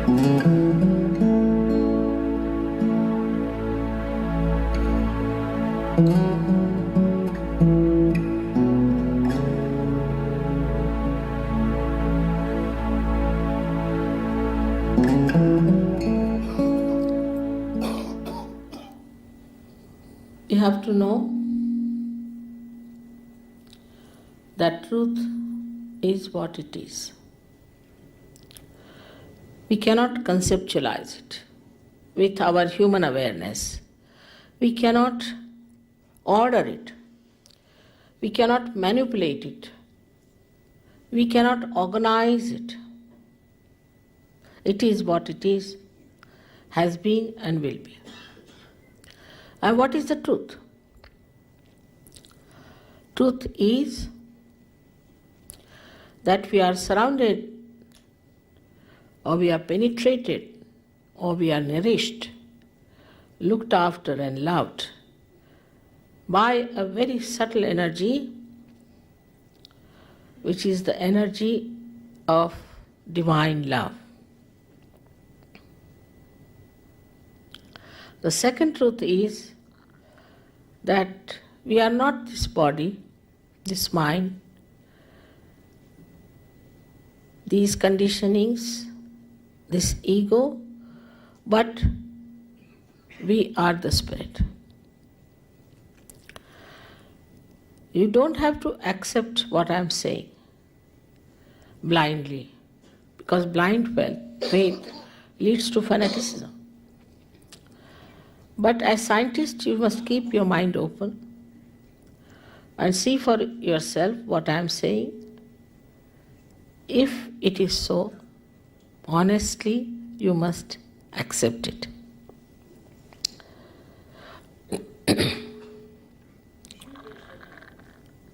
You have to know that truth is what it is. We cannot conceptualize it with our human awareness. We cannot order it. We cannot manipulate it. We cannot organize it. It is what it is, has been and will be. And what is the truth? Truth is that we are surrounded, or we are penetrated, or we are nourished, looked after and loved by a very subtle energy, which is the energy of divine love. The second truth is that we are not this body, this mind, these conditionings, this ego, but we are the spirit. You don't have to accept what I am saying blindly, because blind faith leads to fanaticism. But as scientists, you must keep your mind open and see for yourself what I am saying. If it is so, honestly, you must accept it.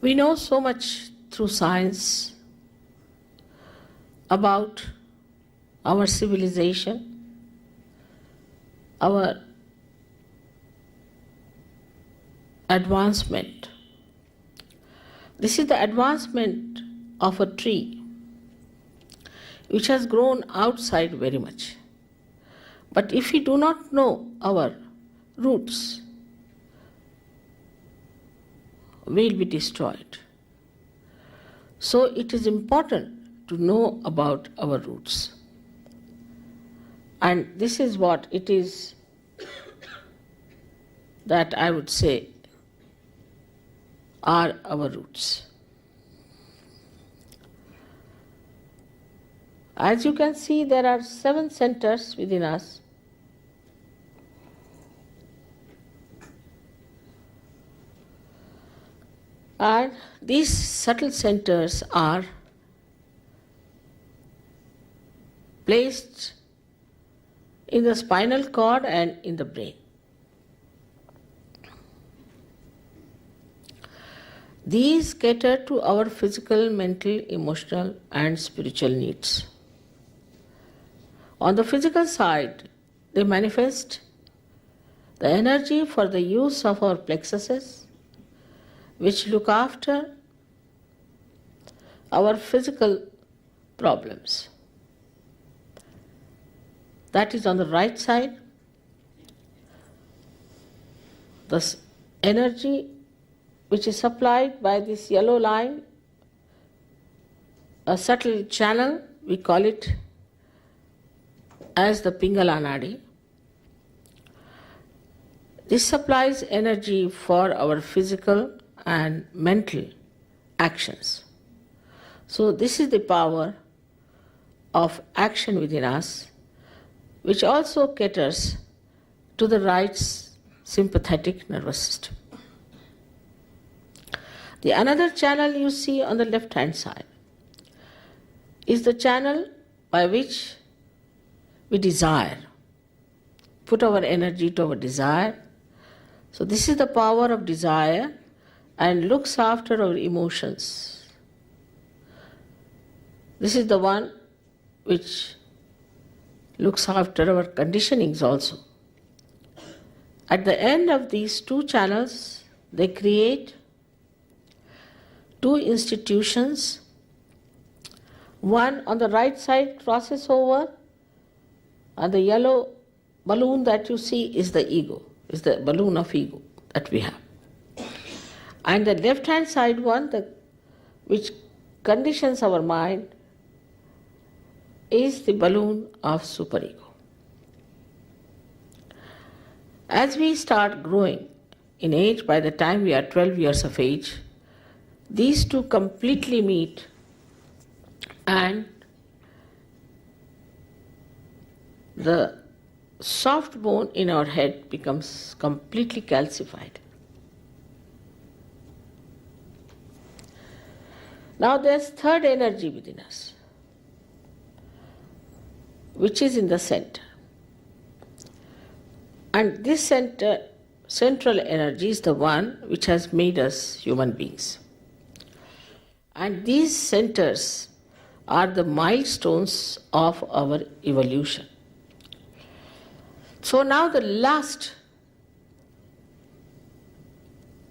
We know so much through science about our civilization, our advancement. This is the advancement of a tree which has grown outside very much. But if we do not know our roots, we will be destroyed. So it is important to know about our roots. And this is what it is that I would say are our roots. As you can see, there are 7 centers within us. And these subtle centers are placed in the spinal cord and in the brain. These cater to our physical, mental, emotional, and spiritual needs. On the physical side, they manifest the energy for the use of our plexuses, which look after our physical problems. That is on the right side. The energy which is supplied by this yellow line, a subtle channel, we call it as the Pingala Nadi. This supplies energy for our physical and mental actions. So this is the power of action within us, which also caters to the right sympathetic nervous system. The another channel you see on the left hand side is the channel by which we desire, put our energy to our desire. So this is the power of desire and looks after our emotions. This is the one which looks after our conditionings also. At the end of these 2 channels, they create 2 institutions. One on the right side crosses over And the yellow balloon that you see is the ego, is the balloon of ego that we have. And the left-hand side one, which conditions our mind, is the balloon of superego. As we start growing in age, by the time we are 12 years of age, these two completely meet and the soft bone in our head becomes completely calcified. Now there's third energy within us, which is in the center. And this central energy is the one which has made us human beings. And these centers are the milestones of our evolution. So now the last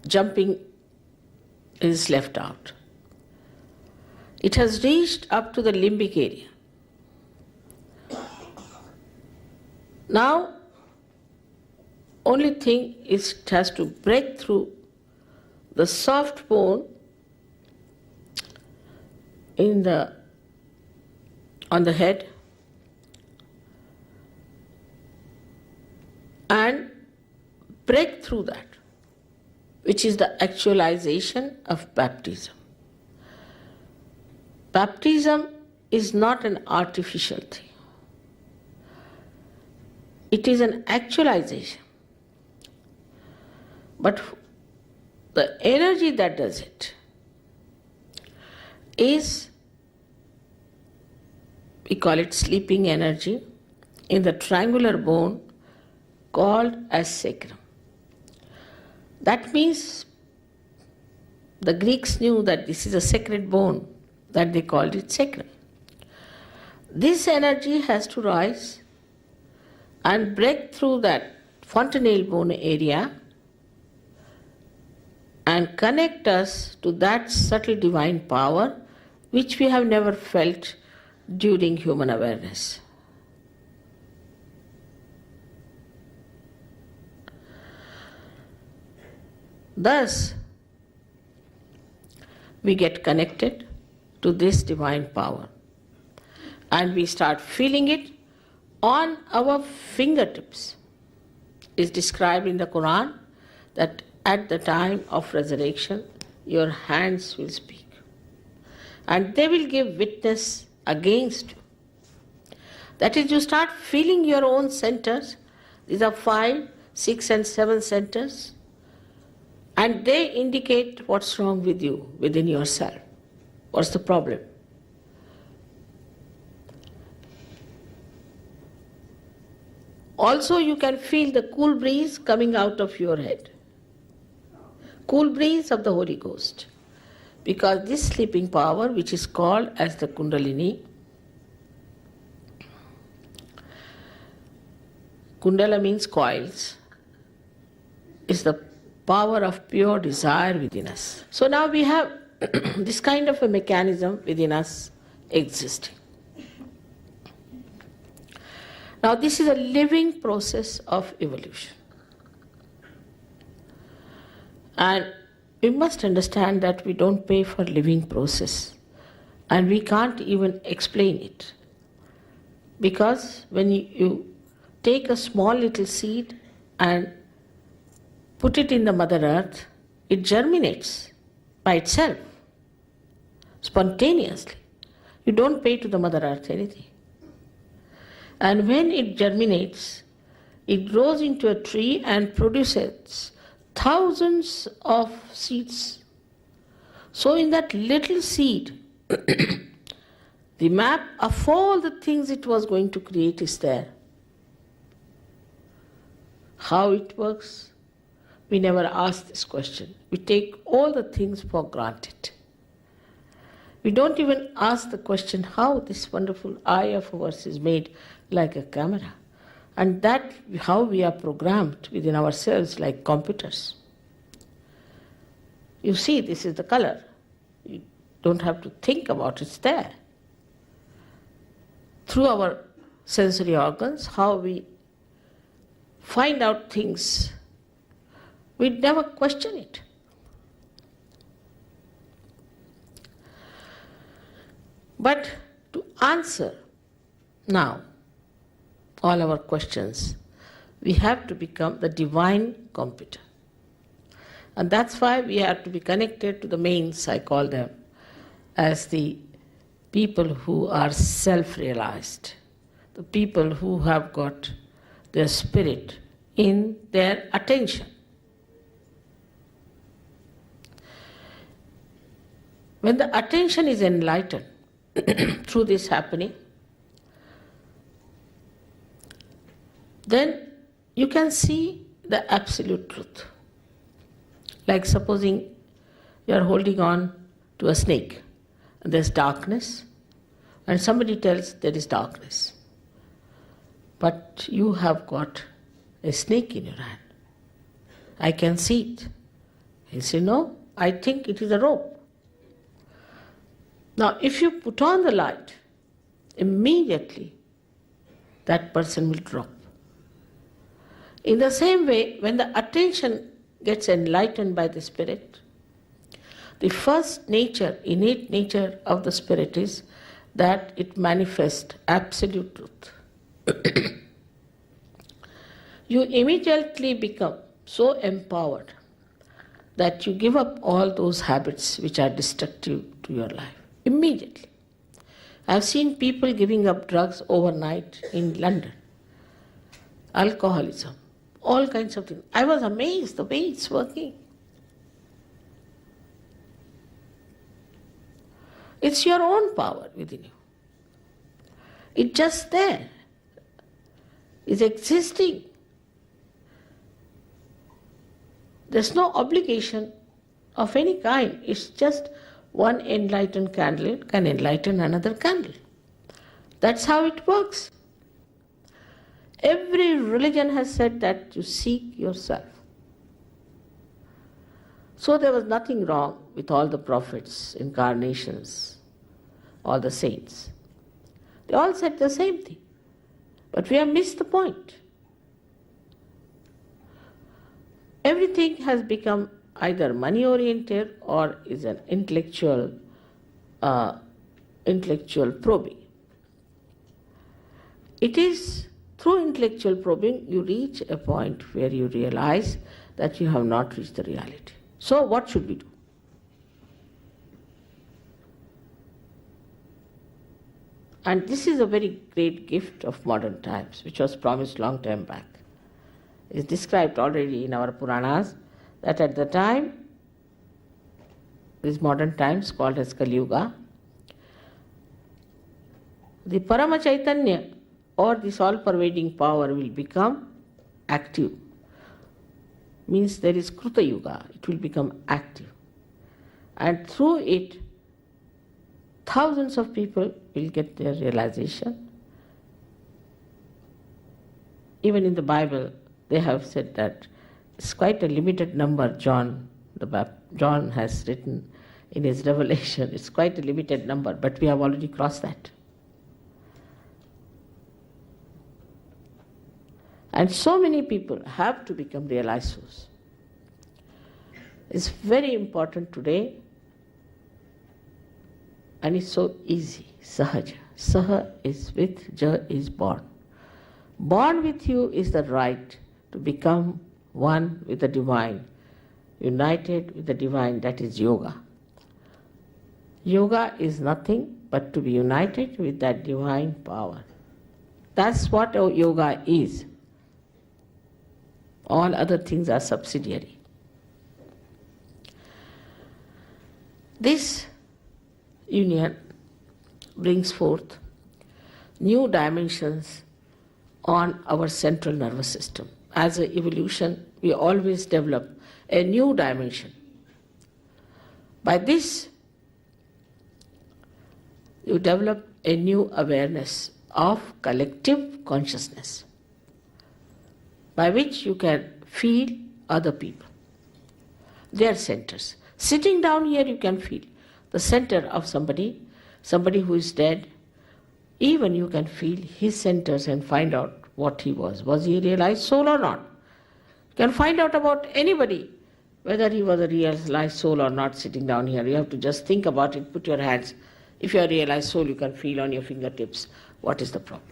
jumping is left out. It has reached up to the limbic area. Now, only thing is it has to break through the soft bone on the head and break through that, which is the actualization of baptism. Baptism is not an artificial thing. It is an actualization. But the energy that does it is, we call it sleeping energy, in the triangular bone called as sacrum. That means the Greeks knew that this is a sacred bone, that they called it sacrum. This energy has to rise and break through that fontanelle bone area and connect us to that subtle divine power which we have never felt during human awareness. Thus, we get connected to this divine power and we start feeling it on our fingertips. It's described in the Quran that at the time of resurrection, your hands will speak and they will give witness against you. That is, you start feeling your own centers. These are 5, 6 and 7 centers, and they indicate what's wrong with you, within yourself. What's the problem? Also, you can feel the cool breeze coming out of your head. Cool breeze of the Holy Ghost. Because this sleeping power, which is called as the Kundalini, Kundala means coils, is the power of pure desire within us. So now we have this kind of a mechanism within us existing. Now this is a living process of evolution. And we must understand that we don't pay for living process and we can't even explain it. Because when you take a small little seed and put it in the Mother Earth, it germinates by itself, spontaneously. You don't pay to the Mother Earth anything. And when it germinates, it grows into a tree and produces thousands of seeds. So in that little seed, the map of all the things it was going to create is there. How it works? We never ask this question. We take all the things for granted. We don't even ask the question how this wonderful eye of ours is made like a camera. And that how we are programmed within ourselves like computers. You see, this is the color. You don't have to think about it, it's there. Through our sensory organs, how we find out things, we never question it. But to answer now all our questions, we have to become the divine computer. And that's why we have to be connected to the mains, I call them, as the people who are self-realized, the people who have got their spirit in their attention. When the attention is enlightened through this happening, then you can see the absolute truth. Like supposing you are holding on to a snake and there's darkness, and somebody tells there is darkness. But you have got a snake in your hand. I can see it. You say, no, I think it is a rope. Now, if you put on the light, immediately that person will drop. In the same way, when the attention gets enlightened by the Spirit, the first nature, innate nature of the Spirit is that it manifests absolute truth. You immediately become so empowered that you give up all those habits which are destructive to your life. Immediately. I've seen people giving up drugs overnight in London. Alcoholism, all kinds of things. I was amazed the way it's working. It's your own power within you. It's just there. It's existing. There's no obligation of any kind. It's just one enlightened candle can enlighten another candle. That's how it works. Every religion has said that you seek yourself. So there was nothing wrong with all the prophets, incarnations, all the saints. They all said the same thing. But we have missed the point. Everything has become either money-oriented or is an intellectual probing. It is through intellectual probing you reach a point where you realize that you have not reached the reality. So what should we do? And this is a very great gift of modern times, which was promised long time back. It's described already in our Puranas that at the time, these modern times called as Kali Yuga, the Parama Chaitanya or this all-pervading power will become active. Means there is Kruta Yuga, it will become active. And through it, thousands of people will get their realization. Even in the Bible, they have said that it's quite a limited number. John has written in his revelation, it's quite a limited number, but we have already crossed that. And so many people have to become realized souls. It's very important today, and it's so easy. Sahaja. Saha is with, Ja is born. Born with you is the right to become one with the divine, united with the divine, that is yoga. Yoga is nothing but to be united with that divine power. That's what yoga is. All other things are subsidiary. This union brings forth new dimensions on our central nervous system. As an evolution, we always develop a new dimension. By this, you develop a new awareness of collective consciousness, by which you can feel other people, their centers. Sitting down here, you can feel the center of somebody who is dead. even you can feel his centers and find out what he was. Was he a realized soul or not? You can find out about anybody, whether he was a realized soul or not, sitting down here. You have to just think about it, put your hands. If you are a realized soul, you can feel on your fingertips what is the problem.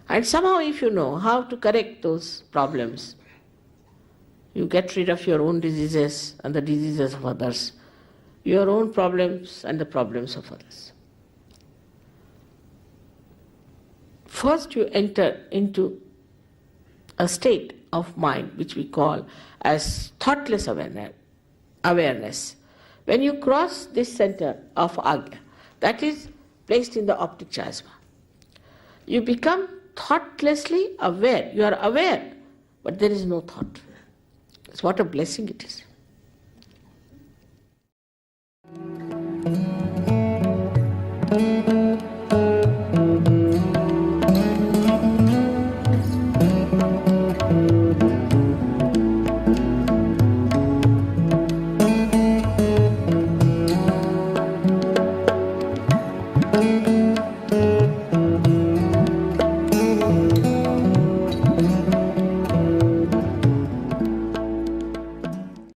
And somehow if you know how to correct those problems, you get rid of your own diseases and the diseases of others, your own problems and the problems of others. First you enter into a state of mind which we call as thoughtless awareness. When you cross this center of Agya, that is placed in the optic chiasma, you become thoughtlessly aware. You are aware, but there is no thought. What a blessing it is.